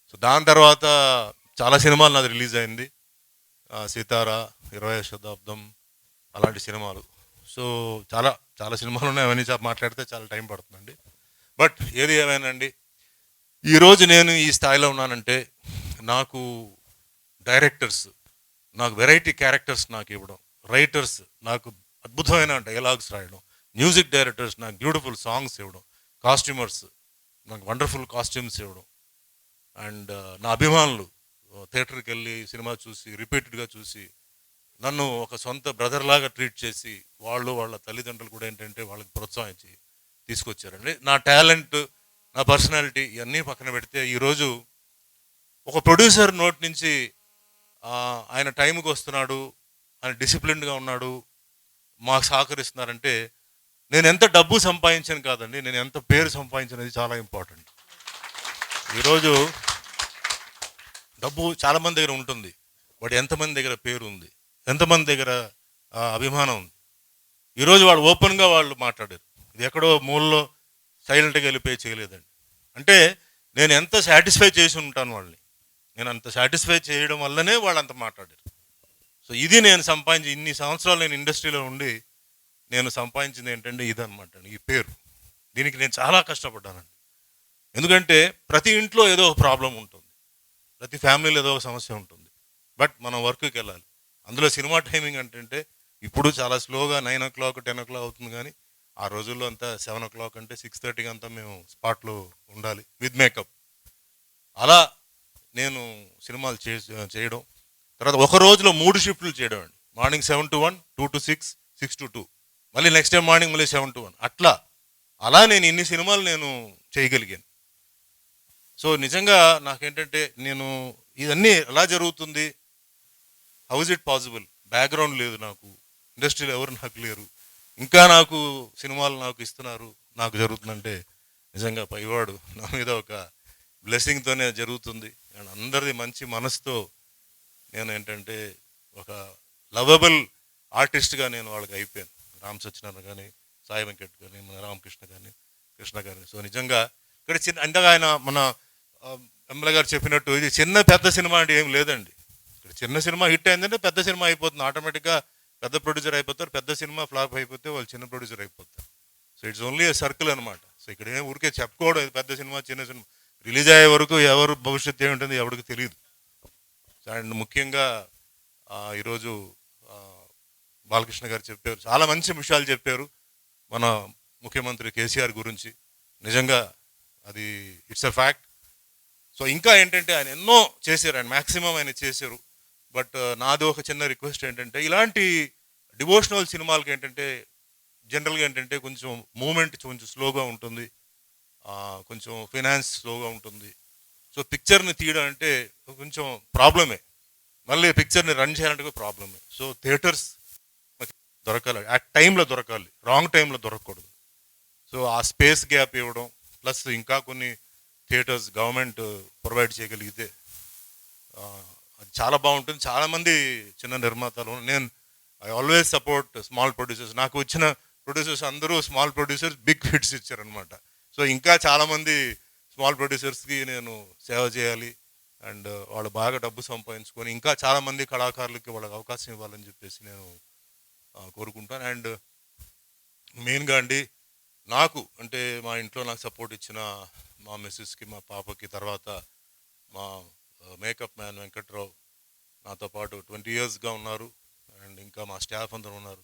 సో దాని తర్వాత చాలా సినిమాలు నాది రిలీజ్ అయింది. సితారా, 20వ శతాబ్దం, అలాంటి సినిమాలు. సో చాలా చాలా సినిమాలు ఉన్నాయి, అవన్నీ మాట్లాడితే చాలా టైం పడుతుందండి. బట్ ఏది ఏమైనాండి, ఈరోజు నేను ఈ స్థాయిలో ఉన్నానంటే నాకు డైరెక్టర్స్ నాకు వెరైటీ క్యారెక్టర్స్ నాకు ఇవ్వడం, రైటర్స్ నాకు అద్భుతమైన డైలాగ్స్ రాయడం, మ్యూజిక్ డైరెక్టర్స్ నాకు బ్యూటిఫుల్ సాంగ్స్ ఇవ్వడం, కాస్ట్యూమర్స్ నాకు వండర్ఫుల్ కాస్ట్యూమ్స్ ఇవ్వడం, అండ్ నా అభిమానులు థియేటర్కి వెళ్ళి సినిమా చూసి రిపీటెడ్గా చూసి నన్ను ఒక సొంత బ్రదర్ లాగా ట్రీట్ చేసి వాళ్ళ తల్లిదండ్రులు కూడా ఏంటంటే వాళ్ళకి ప్రోత్సహించి తీసుకొచ్చారండి. నా టాలెంట్, నా పర్సనాలిటీ ఇవన్నీ పక్కన పెడితే ఈరోజు ఒక ప్రొడ్యూసర్ నోటి నుంచి ఆయన టైంకి వస్తున్నాడు, ఆయన డిసిప్లిన్డ్గా ఉన్నాడు, మాకు సహకరిస్తున్నారంటే నేను ఎంత డబ్బు సంపాదించాను కాదండి, నేను ఎంత పేరు సంపాదించినది చాలా ఇంపార్టెంట్. ఈరోజు డబ్బు చాలామంది దగ్గర ఉంటుంది, బట్ ఎంతమంది దగ్గర పేరు ఉంది, ఎంతమంది దగ్గర అభిమానం ఉంది. ఈరోజు వాళ్ళు ఓపెన్గా వాళ్ళు మాట్లాడారు, ఇది ఎక్కడో మూలలో సైలెంట్గా వెళ్ళిపోయి చేయలేదండి. అంటే నేను ఎంత సాటిస్ఫై చేసి ఉంటాను వాళ్ళని, నేను అంత సాటిస్ఫై చేయడం వల్లనే వాళ్ళు అంత మాట్లాడారు. సో ఇది నేను సంపాదించి ఇన్ని సంవత్సరాలు నేను ఇండస్ట్రీలో ఉండి నేను సంపాదించింది ఏంటంటే ఇదనమాట, ఈ పేరు. దీనికి నేను చాలా కష్టపడ్డానండి. ఎందుకంటే ప్రతి ఇంట్లో ఏదో ఒక ప్రాబ్లం ఉంటుంది, ప్రతి ఫ్యామిలీలో ఏదో ఒక సమస్య ఉంటుంది, బట్ మనం వర్క్కి వెళ్ళాలి. అందులో సినిమా టైమింగ్ అంటే ఇప్పుడు చాలా స్లోగా 9 o'clock 10 o'clock అవుతుంది, కానీ ఆ రోజుల్లో అంతా 7 o'clock అంటే 6:30 అంతా మేము స్పాట్లో ఉండాలి విత్ మేకప్. అలా నేను సినిమాలు చేయడం, తర్వాత ఒక రోజులో 3 షిఫ్ట్లు చేయడం అండి. మార్నింగ్ 7 to 1, 2 to 6, 6 to 2, మళ్ళీ నెక్స్ట్ డే మార్నింగ్ మళ్ళీ 7 to 1, అలా నేను ఇన్ని సినిమాలు నేను చేయగలిగాను. సో నిజంగా నాకేంటంటే నేను ఇవన్నీ ఎలా జరుగుతుంది, how is it possible, background లేదు నాకు, ఇండస్ట్రీలో ఎవరు నాకు లేరు, ఇంకా నాకు సినిమాలు నాకు ఇస్తున్నారు, నాకు జరుగుతుందంటే నిజంగా పైవాడు నా మీద ఒక బ్లెస్సింగ్తోనే జరుగుతుంది. అండ్ అందరిది మంచి మనసుతో నేను ఏంటంటే ఒక లవబుల్ ఆర్టిస్ట్గా నేను వాళ్ళకి అయిపోయాను. రామ్ సత్యనారాయణ కానీ, సాయి వెంకట్ కానీ, మన రామకృష్ణ కానీ, కృష్ణ గారిని. సో నిజంగా ఇక్కడ ఇంతగా ఆయన మన ఎమ్మెల్యే గారు చెప్పినట్టు ఇది చిన్న పెద్ద సినిమా అంటే ఏం లేదండి. ఇక్కడ చిన్న సినిమా హిట్ అయిందంటే పెద్ద సినిమా అయిపోతుంది, ఆటోమేటిక్గా పెద్ద ప్రొడ్యూసర్ అయిపోతారు. పెద్ద సినిమా ఫ్లాప్ అయిపోతే వాళ్ళు చిన్న ప్రొడ్యూసర్ అయిపోతారు. So it's only a circle అనమాట. సో ఇక్కడ ఏం ఊరికే చెప్పుకోవడం ఇది పెద్ద సినిమా చిన్న సినిమా, రిలీజ్ అయ్యే వరకు ఎవరు భవిష్యత్తు ఏముంటుంది ఎవరికి తెలియదు. అండ్ ముఖ్యంగా ఈరోజు బాలకృష్ణ గారు చెప్పారు, చాలా మంచి విషయాలు చెప్పారు మన ముఖ్యమంత్రి కేసీఆర్ గురించి. నిజంగా అది ఇట్స్ ఎ ఫ్యాక్ట్. సో ఇంకా ఏంటంటే ఆయన ఎన్నో చేశారు, ఆయన మ్యాక్సిమం ఆయన చేశారు. బట్ నాది ఒక చిన్న రిక్వెస్ట్ ఏంటంటే ఇలాంటి డివోషనల్ సినిమాలకి ఏంటంటే జనరల్గా ఏంటంటే కొంచెం మూమెంట్ కొంచెం స్లోగా ఉంటుంది, కొంచెం ఫైనాన్స్ స్లోగా ఉంటుంది. సో పిక్చర్ని తీయడం అంటే కొంచెం ప్రాబ్లమే, మళ్ళీ పిక్చర్ని రన్ చేయాలంటే ప్రాబ్లమే. సో థియేటర్స్ దొరకాలి, ఆ టైంలో దొరకాలి, రాంగ్ టైంలో దొరకకూడదు. సో ఆ స్పేస్ గ్యాప్ ఇవ్వడం, ప్లస్ ఇంకా కొన్ని థియేటర్స్ గవర్నమెంట్ ప్రొవైడ్ చేయగలిగితే అది చాలా బాగుంటుంది. చాలామంది చిన్న నిర్మాతలు, నేను I always support small producers. నాకు వచ్చిన ప్రొడ్యూసర్స్ అందరూ స్మాల్ ప్రొడ్యూసర్స్ బిగ్ హిట్స్ ఇచ్చారనమాట. సో ఇంకా చాలామంది స్మాల్ ప్రొడ్యూసర్స్కి నేను సేవ చేయాలి, అండ్ వాళ్ళు బాగా డబ్బు సంపాదించుకొని ఇంకా చాలామంది కళాకారులకి వాళ్ళకి అవకాశం ఇవ్వాలని చెప్పేసి నేను కోరుకుంటాను. అండ్ మెయిన్గా అండి నాకు అంటే మా ఇంట్లో నాకు సపోర్ట్ ఇచ్చిన మా మిస్సెస్కి, మా పాపకి, తర్వాత మా మేకప్ మ్యాన్ వెంకట్రావు నాతో పాటు 20 yearsగా ఉన్నారు, అండ్ ఇంకా మా స్టాఫ్ అందరూ ఉన్నారు.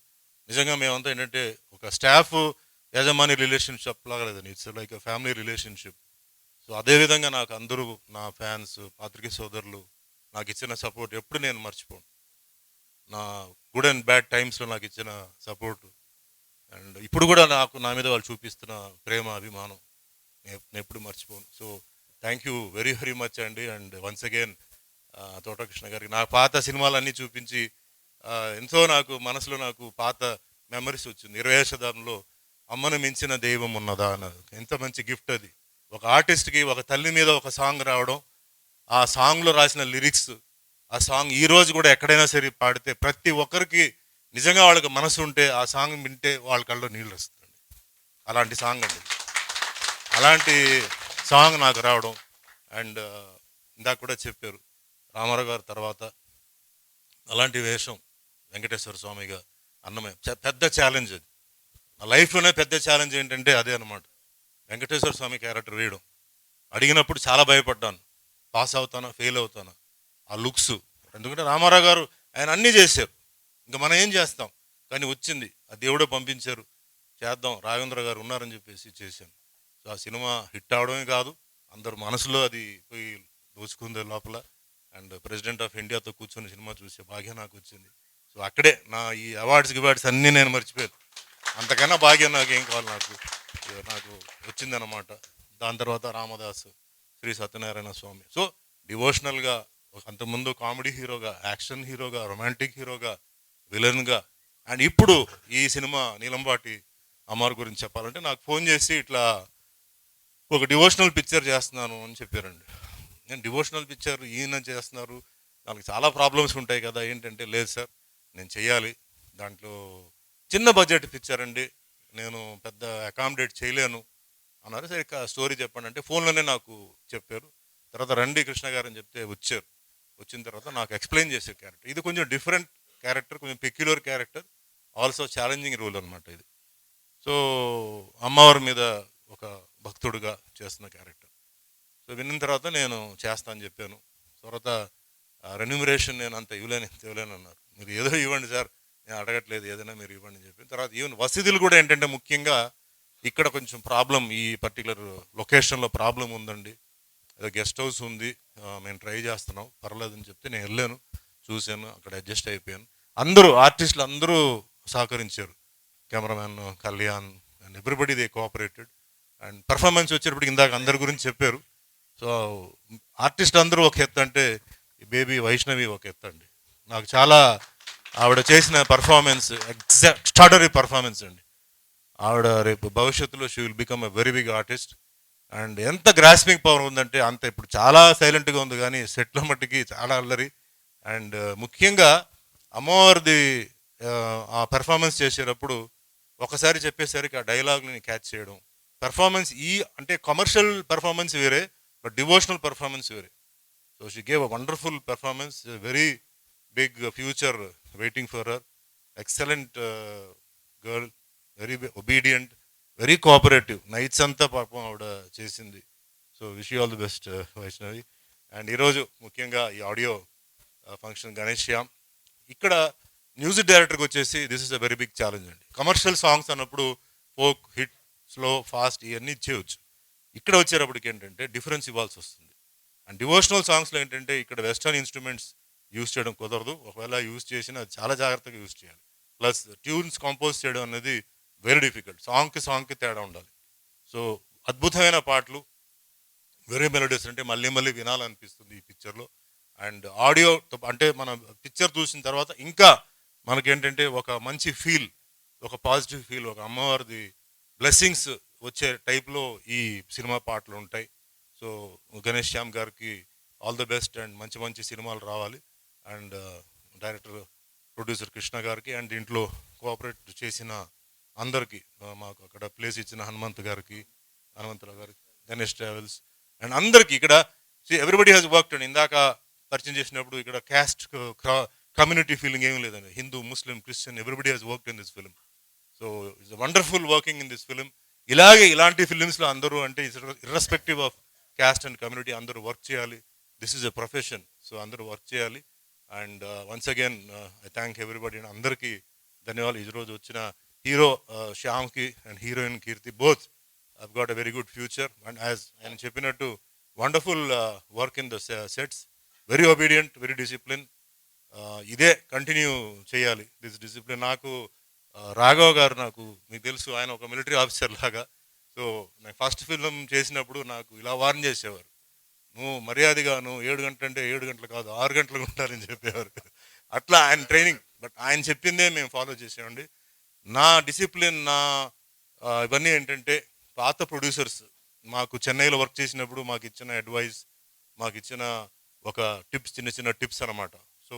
నిజంగా మేమంతా ఏంటంటే ఒక స్టాఫ్ యజమాని రిలేషన్షిప్ లాగా లేదండి, it's like a family relationship. So అదేవిధంగా నాకు అందరూ నా ఫ్యాన్స్, పాత్రికే సోదరులు నాకు ఇచ్చిన సపోర్ట్ ఎప్పుడు నేను మర్చిపోను. నా గుడ్ అండ్ బ్యాడ్ టైమ్స్లో నాకు ఇచ్చిన సపోర్టు, అండ్ ఇప్పుడు కూడా నాకు నా మీద వాళ్ళు చూపిస్తున్న ప్రేమ, అభిమానం నేను ఎప్పుడు మర్చిపోను. So thank you very very much అండి. అండ్ వన్స్ అగైన్ తోటకృష్ణ గారికి నా పాత సినిమాలన్నీ చూపించి ఎంతో నాకు మనసులో నాకు పాత మెమరీస్ వచ్చింది. 20వ శతాబ్దంలో అమ్మను మించిన దైవం ఉన్నదా అన్నది ఎంత మంచి గిఫ్ట్ అది. ఒక ఆర్టిస్ట్కి ఒక తల్లి మీద ఒక సాంగ్ రావడం, ఆ సాంగ్లో రాసిన లిరిక్స్, ఆ సాంగ్ ఈరోజు కూడా ఎక్కడైనా సరే పాడితే ప్రతి ఒక్కరికి నిజంగా వాళ్ళకి మనసు ఉంటే ఆ సాంగ్ వింటే వాళ్ళ కళ్ళలో నీళ్ళు వస్తుంది. అలాంటి సాంగ్ అండి, అలాంటి సాంగ్ నాకు రావడం. అండ్ ఇందాక కూడా చెప్పారు రామారావు గారు తర్వాత అలాంటి వేషం వెంకటేశ్వర స్వామిగా అన్నమయ్య పెద్ద ఛాలెంజ్ అది. నా లైఫ్లోనే పెద్ద ఛాలెంజ్ ఏంటంటే అదే అనమాట, వెంకటేశ్వర స్వామి క్యారెక్టర్ వేయడం. అడిగినప్పుడు చాలా భయపడ్డాను, పాస్ అవుతానా ఫెయిల్ అవుతానా, ఆ లుక్స్. ఎందుకంటే రామారావు గారు ఆయన అన్నీ చేశారు, ఇంకా మనం ఏం చేస్తాం, కానీ వచ్చింది, ఆ దేవుడే పంపించారు, చేద్దాం, రాఘవేంద్ర గారు ఉన్నారని చెప్పేసి చేశాను. సో ఆ సినిమా హిట్ అవడమే కాదు, అందరు మనసులో అది పోయి దోచుకుంది లోపల. అండ్ ప్రెసిడెంట్ ఆఫ్ ఇండియాతో కూర్చొని సినిమా చూసే భాగ్యం నాకు వచ్చింది. సో అక్కడే నా ఈ అవార్డ్స్ అన్నీ నేను మర్చిపోయాను. అంతకన్నా భాగ్యం నాకు ఏం కావాలి, నాకు వచ్చిందనమాట. దాని తర్వాత రామదాసు, శ్రీ సత్యనారాయణ స్వామి. సో డివోషనల్గా, అంతకుముందు కామెడీ హీరోగా, యాక్షన్ హీరోగా, రొమాంటిక్ హీరోగా, విలన్గా, అండ్ ఇప్పుడు ఈ సినిమా నీలంబాటి అమ్మారు గురించి చెప్పాలంటే నాకు ఫోన్ చేసి ఇట్లా ఒక డివోషనల్ పిక్చర్ చేస్తున్నాను అని చెప్పారండి. నేను డివోషనల్ పిక్చర్ ఈయన చేస్తున్నారు, నాకు చాలా ప్రాబ్లమ్స్ ఉంటాయి కదా, ఏంటంటే లేదు సార్ నేను చెయ్యాలి, దాంట్లో చిన్న బడ్జెట్ పిక్చర్ అండి, నేను పెద్ద అకామిడేట్ చేయలేను అన్నారు. సరే స్టోరీ చెప్పండి అంటే ఫోన్లోనే నాకు చెప్పారు. తర్వాత రండి కృష్ణ గారు అని చెప్తే వచ్చారు. వచ్చిన తర్వాత నాకు ఎక్స్ప్లెయిన్ చేసే క్యారెక్టర్ ఇది కొంచెం డిఫరెంట్ క్యారెక్టర్, కొంచెం peculiar character, also challenging role అనమాట ఇది. సో అమ్మవారి మీద ఒక భక్తుడుగా చేస్తున్న క్యారెక్టర్. సో విన్న తర్వాత నేను చేస్తా అని చెప్పాను. తర్వాత రెన్యూమరేషన్ నేను అంత ఇవ్వలేను అన్నారు. మీరు ఏదో ఇవ్వండి సార్, నేను అడగట్లేదు, ఏదైనా మీరు ఇవ్వండి అని చెప్పి. తర్వాత ఈవెన్ వసతులు కూడా ఏంటంటే ముఖ్యంగా ఇక్కడ కొంచెం ప్రాబ్లం, ఈ పర్టికులర్ లొకేషన్లో ప్రాబ్లం ఉందండి, ఏదో గెస్ట్ హౌస్ ఉంది, మేము ట్రై చేస్తున్నాం, పర్లేదని చెప్తే నేను వెళ్ళాను, చూశాను, అక్కడ అడ్జస్ట్ అయిపోయాను. అందరూ ఆర్టిస్టులు అందరూ సహకరించారు, cameraman Kalyan and everybody they cooperated. And performance వచ్చేటప్పటికి ఇందాక అందరి గురించి చెప్పారు. సో ఆర్టిస్ట్ అందరూ ఒక ఎత్తు అంటే బేబీ వైష్ణవి ఒక ఎత్తు అండి. నాకు చాలా ఆవిడ చేసిన పర్ఫార్మెన్స్ ఎక్స్ట్రాడనరీ పర్ఫార్మెన్స్ అండి. ఆవిడ రేపు భవిష్యత్తులో she will become a very big artist. And ఎంత గ్రాస్పింగ్ పవర్ ఉందంటే అంత. ఇప్పుడు చాలా సైలెంట్గా ఉంది కానీ సెట్లో మట్టికి చాలా అల్లరి. అండ్ ముఖ్యంగా అమ్మవారిది ఆ పెర్ఫార్మెన్స్ చేసేటప్పుడు ఒకసారి చెప్పేసరికి ఆ డైలాగ్ని క్యాచ్ చేయడం, పెర్ఫార్మెన్స్ అంటే కమర్షియల్ పెర్ఫార్మెన్స్ వేరే, బట్ డివోషనల్ పెర్ఫార్మెన్స్ వేరే. So she gave a wonderful performance, very big future waiting for her. Excellent girl, very obedient, very cooperative. Nights అంతా పాపం ఆవిడ చేసింది. So wish you all the best Vaishnavi. And ఈరోజు ముఖ్యంగా ఈ audio function Ganesh Shyam, ఇక్కడ music డైరెక్టర్కి వచ్చేసి this is a very big challenge అండి. కమర్షియల్ సాంగ్స్ అన్నప్పుడు ఫోక్, హిట్, స్లో, ఫాస్ట్ ఇవన్నీ చేయవచ్చు. ఇక్కడ వచ్చేటప్పటికి ఏంటంటే డిఫరెన్స్ ఇవ్వాల్సి వస్తుంది. అండ్ డివోషనల్ సాంగ్స్లో ఏంటంటే ఇక్కడ వెస్టర్న్ ఇన్స్ట్రుమెంట్స్ యూజ్ చేయడం కుదరదు, ఒకవేళ యూజ్ చేసినా అది చాలా జాగ్రత్తగా యూజ్ చేయాలి. ప్లస్ ట్యూన్స్ కంపోజ్ చేయడం అనేది వెరీ డిఫికల్ట్, సాంగ్కి తేడా ఉండాలి. సో అద్భుతమైన పాటలు, వెరీ మెలోడియస్, అంటే మళ్ళీ మళ్ళీ వినాలనిపిస్తుంది ఈ పిక్చర్లో. అండ్ ఆడియో అంటే మన పిక్చర్ చూసిన తర్వాత ఇంకా మనకేంటంటే ఒక మంచి ఫీల్, ఒక పాజిటివ్ ఫీల్, ఒక అమ్మవారిది బ్లెస్సింగ్స్ వచ్చే టైప్లో ఈ సినిమా పాటలు ఉంటాయి. సో గణేష్ శ్యామ్ గారికి ఆల్ ది బెస్ట్ అండ్ మంచి మంచి సినిమాలు రావాలి. అండ్ డైరెక్టర్ ప్రొడ్యూసర్ కృష్ణ గారికి అండ్ దీంట్లో కోఆపరేట్ చేసిన అందరికీ, మాకు అక్కడ ప్లేస్ ఇచ్చిన హనుమంతరావు గారికి, గణేష్ ట్రావెల్స్ అండ్ అందరికీ ఇక్కడ ఎవ్రీబడి హ్యాస్ వర్క్డ్. అండ్ ఇందాక పరిచయం చేసినప్పుడు ఇక్కడ క్యాస్ట్ కమ్యూనిటీ ఫీలింగ్ ఏమీ లేదండి. Hindu, Muslim, Christian, everybody has worked in this film. So it's wonderful working in this film. ఇలాంటి ఫిలిమ్స్లో అందరూ అంటే irrespective of caste and community అందరూ వర్క్ చేయాలి. This is a profession, so అందరూ వర్క్ చేయాలి. And once again I thank everybody. And అందరికీ ధన్యవాదాలు. ఈరోజు వచ్చిన హీరో శ్యామ్కి and heroine Keerthi, both I've got a very good future. And as I చెప్పినట్టు wonderful work in the sets, very obedient, very disciplined. ఇదే continue చేయాలి, this discipline. నాకు రాఘవ్ గారు, నాకు మీకు తెలుసు, ఆయన ఒక మిలిటరీ ఆఫీసర్ లాగా. సో నేను ఫస్ట్ ఫిల్మ్ చేసినప్పుడు నాకు ఇలా వార్న్ చేసేవారు, నువ్వు మర్యాదగా, నువ్వు 7 గంటలు అంటే 7 గంటలు కాదు 6 గంటలు ఉంటారని చెప్పేవారు. అట్లా ఆయన ట్రైనింగ్, బట్ ఆయన చెప్పిందే మేము ఫాలో చేసామండి. నా డిసిప్లిన్, నా ఇవన్నీ ఏంటంటే పాత ప్రొడ్యూసర్స్ మాకు చెన్నైలో వర్క్ చేసినప్పుడు మాకు ఇచ్చిన అడ్వైస్, మాకు ఇచ్చిన ఒక టిప్స్, చిన్న చిన్న టిప్స్ అనమాట. సో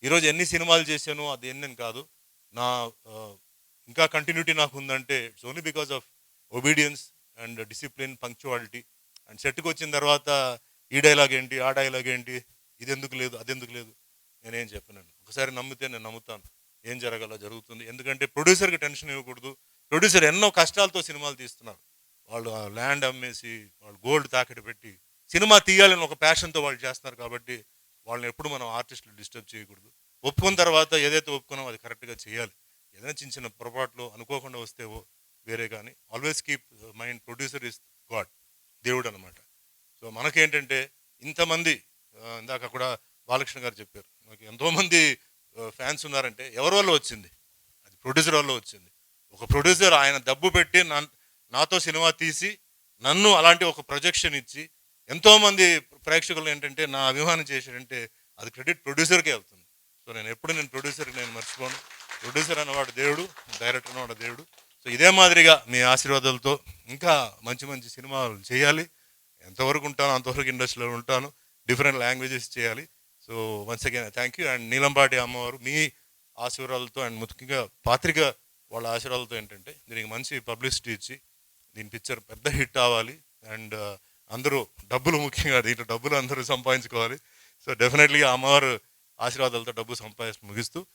ఈరోజు ఎన్ని సినిమాలు చేశాను అది ఎన్ని కాదు, నా ఇంకా కంటిన్యూటీ నాకు ఉందంటే it's only because of obedience and discipline, punctuality. And సెట్కి వచ్చిన తర్వాత ఈ డైలాగ్ ఏంటి, ఆ డైలాగ్ ఏంటి, ఇది ఎందుకు లేదు, అది ఎందుకు లేదు, నేనేం చెప్పానండి. ఒకసారి నమ్మితే నేను నమ్ముతాను, ఏం జరగాలో జరుగుతుంది. ఎందుకంటే ప్రొడ్యూసర్కి టెన్షన్ ఇవ్వకూడదు. ప్రొడ్యూసర్ ఎన్నో కష్టాలతో సినిమాలు తీస్తున్నారు. వాళ్ళు ల్యాండ్ అమ్మేసి, వాళ్ళు గోల్డ్ తాకట్టు పెట్టి సినిమా తీయాలని ఒక ప్యాషన్తో వాళ్ళు చేస్తున్నారు. కాబట్టి వాళ్ళని ఎప్పుడు మనం ఆర్టిస్టులు డిస్టర్బ్ చేయకూడదు. ఒప్పుకున్న తర్వాత ఏదైతే ఒప్పుకున్నామో అది కరెక్ట్గా చేయాలి. ఏదైనా చిన్న చిన్న పొరపాట్లు అనుకోకుండా వస్తే వేరే, కానీ always keep mind producer is God, దేవుడు అనమాట. సో మనకేంటంటే ఇంతమంది ఇందాక కూడా బాలకృష్ణ గారు చెప్పారు, మనకి ఎంతోమంది ఫ్యాన్స్ ఉన్నారంటే ఎవరి వల్ల వచ్చింది, అది ప్రొడ్యూసర్ వల్ల వచ్చింది. ఒక ప్రొడ్యూసర్ ఆయన డబ్బు పెట్టి నాతో సినిమా తీసి నన్ను అలాంటి ఒక ప్రొజెక్షన్ ఇచ్చి ఎంతోమంది ప్రేక్షకులు ఏంటంటే నా అభిమానం చేశారంటే అది క్రెడిట్ ప్రొడ్యూసర్కే వెళ్తుంది. సో నేను ప్రొడ్యూసర్కి నేను మర్చిపోను. ప్రొడ్యూసర్ అన్నవాడు దేవుడు, డైరెక్టర్ అన్నవాడు దేవుడు. సో ఇదే మాదిరిగా మీ ఆశీర్వాదాలతో ఇంకా మంచి మంచి సినిమాలు చేయాలి. ఎంతవరకు ఉంటానో అంతవరకు ఇండస్ట్రీలో ఉంటాను. డిఫరెంట్ లాంగ్వేజెస్ చేయాలి. So once again thank you. And Neelampati అమ్మవారు మీ ఆశీర్వాదాలతో అండ్ ముఖ్యంగా పాత్రిక వాళ్ళ ఆశీర్వాదాలతో ఏంటంటే దీనికి మంచి పబ్లిసిటీ ఇచ్చి దీని పిక్చర్ పెద్ద హిట్ అవ్వాలి. అండ్ అందరూ డబ్బులు, ముఖ్యంగా దీంట్లో డబ్బులు అందరూ సంపాదించుకోవాలి. సో డెఫినెట్లీగా అమ్మవారు ఆశీర్వాదాలతో డబ్బు ముగిస్తూ